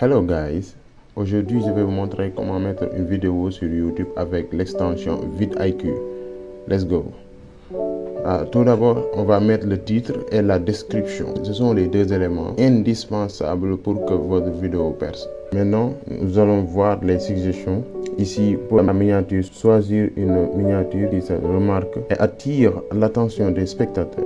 Hello guys, aujourd'hui je vais vous montrer comment mettre une vidéo sur YouTube avec l'extension vidIQ. Let's go. Tout d'abord, on va mettre le titre et la description. Ce sont les deux éléments indispensables pour que votre vidéo perce. Maintenant, nous allons voir les suggestions. Ici, pour la miniature, choisir une miniature qui se remarque et attire l'attention des spectateurs.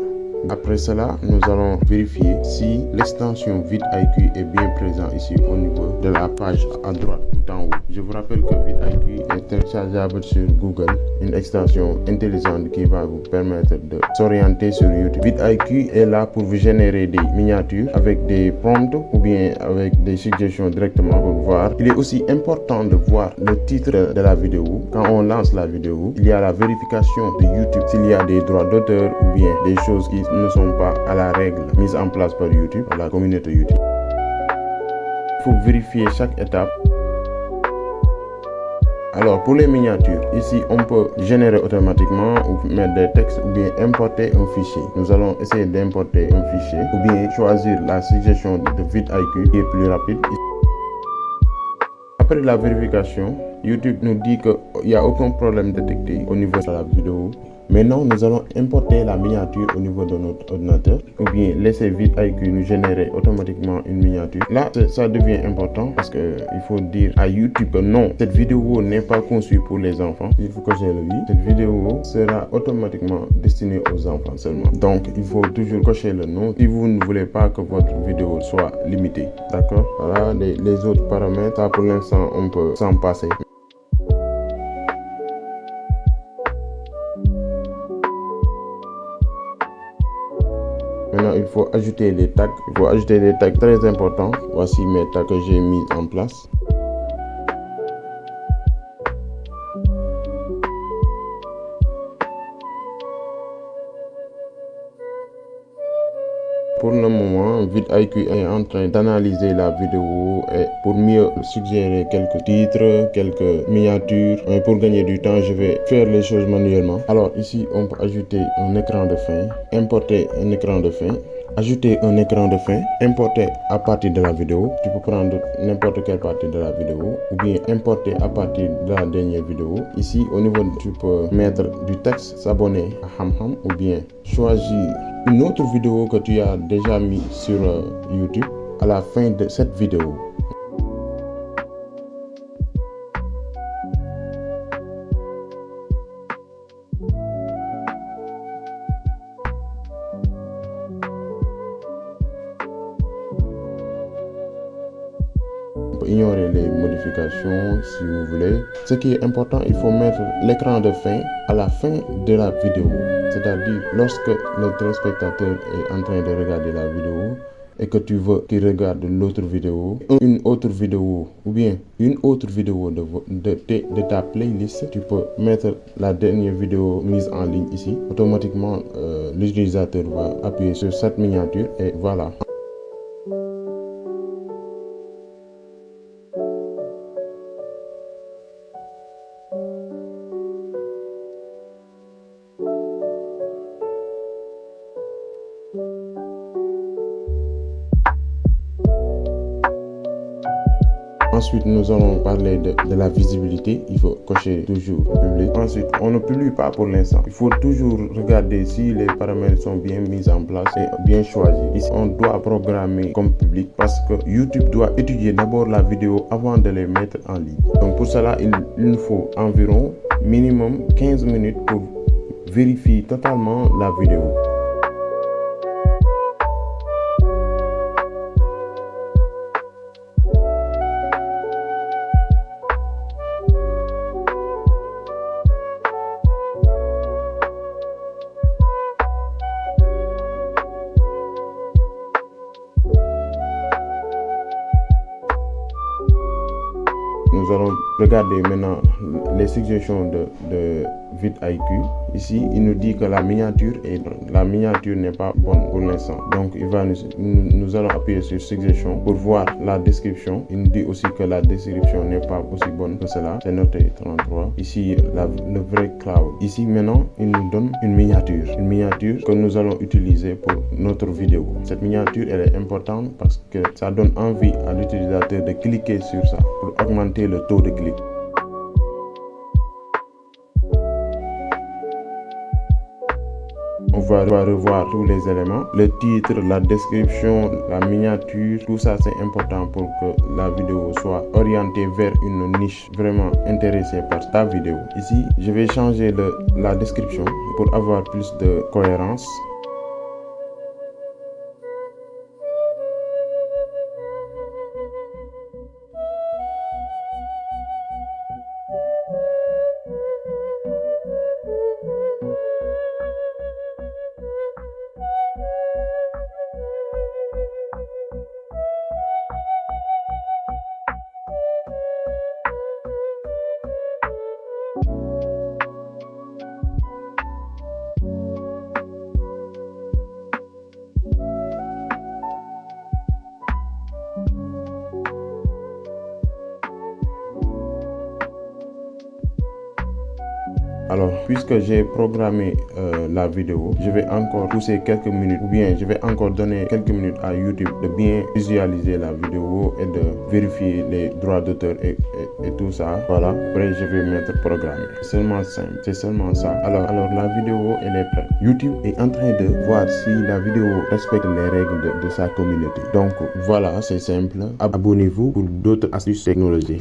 Après cela, nous allons vérifier si l'extension vidIQ est bien présente ici au niveau de la page à droite tout en haut. Je vous rappelle que vidIQ est téléchargeable sur Google, une extension intelligente qui va vous permettre de s'orienter sur YouTube. vidIQ est là pour vous générer des miniatures avec des prompts ou bien avec des suggestions directement pour voir. Il est aussi important de voir le titre de la vidéo. Quand on lance la vidéo, il y a la vérification de YouTube s'il y a des droits d'auteur ou bien des choses qui ne sont pas à la règle mise en place par YouTube, par la communauté YouTube. Il faut vérifier chaque étape. Alors pour les miniatures, ici on peut générer automatiquement ou mettre des textes ou bien importer un fichier. Nous allons essayer d'importer un fichier ou bien choisir la suggestion de vidIQ qui est plus rapide. Après la vérification, YouTube nous dit qu'il n'y a aucun problème détecté au niveau de la vidéo. Maintenant, nous allons importer la miniature au niveau de notre ordinateur ou bien laisser vidIQ nous générer automatiquement une miniature. Là, ça devient important parce qu'il faut dire à YouTube que non, cette vidéo n'est pas conçue pour les enfants. Il faut cocher le oui. Cette vidéo sera automatiquement destinée aux enfants seulement. Donc, il faut toujours cocher le non si vous ne voulez pas que votre vidéo soit limitée. D'accord? Voilà les autres paramètres. Ça, pour l'instant, on peut s'en passer. Maintenant, il faut ajouter les tags. Il faut ajouter des tags très importants. Voici mes tags que j'ai mis en place. Pour le moment, vidIQ est en train d'analyser la vidéo et pour mieux suggérer quelques titres, quelques miniatures. Et pour gagner du temps, je vais faire les choses manuellement. Alors ici, on peut ajouter un écran de fin, importer un écran de fin, ajouter un écran de fin, importer à partir de la vidéo. Tu peux prendre n'importe quelle partie de la vidéo ou bien importer à partir de la dernière vidéo. Ici, au niveau, tu peux mettre du texte, s'abonner à HamHam ou bien choisir une autre vidéo que tu as déjà mis sur YouTube à la fin de cette vidéo. Ignorer les modifications si vous voulez. Ce qui est important, il faut mettre l'écran de fin à la fin de la vidéo. C'est-à-dire lorsque le téléspectateur est en train de regarder la vidéo et que tu veux qu'il regarde l'autre vidéo, une autre vidéo ou bien une autre vidéo de ta playlist, tu peux mettre la dernière vidéo mise en ligne ici. Automatiquement, l'utilisateur va appuyer sur cette miniature et voilà. Ensuite, nous allons parler de la visibilité. Il faut cocher toujours public. Ensuite, on ne publie pas pour l'instant. Il faut toujours regarder si les paramètres sont bien mis en place et bien choisis. Ici, on doit programmer comme public parce que YouTube doit étudier d'abord la vidéo avant de les mettre en ligne. Donc pour cela, il nous faut environ minimum 15 minutes pour vérifier totalement la vidéo. Nous allons regarder maintenant les suggestions de vidIQ. Ici, il nous dit que la miniature n'est pas bonne pour l'instant. Donc, nous allons appuyer sur suggestion pour voir la description. Il nous dit aussi que la description n'est pas aussi bonne que cela. C'est noté 33. Ici, le vrai cloud. Ici, maintenant, il nous donne une miniature que nous allons utiliser pour notre vidéo. Cette miniature, elle est importante parce que ça donne envie à l'utilisateur de cliquer sur ça pour augmenter le taux de clic. On va revoir tous les éléments, le titre, la description, la miniature, tout ça c'est important pour que la vidéo soit orientée vers une niche vraiment intéressée par ta vidéo. Ici, je vais changer la description pour avoir plus de cohérence. Alors, puisque j'ai programmé la vidéo, je vais encore pousser quelques minutes ou bien je vais encore donner quelques minutes à YouTube de bien visualiser la vidéo et de vérifier les droits d'auteur et tout ça. Voilà, après je vais mettre programmer. C'est seulement simple, c'est seulement ça. Alors la vidéo, elle est prête. YouTube est en train de voir si la vidéo respecte les règles de sa communauté. Donc voilà, c'est simple. Abonnez-vous pour d'autres astuces technologiques.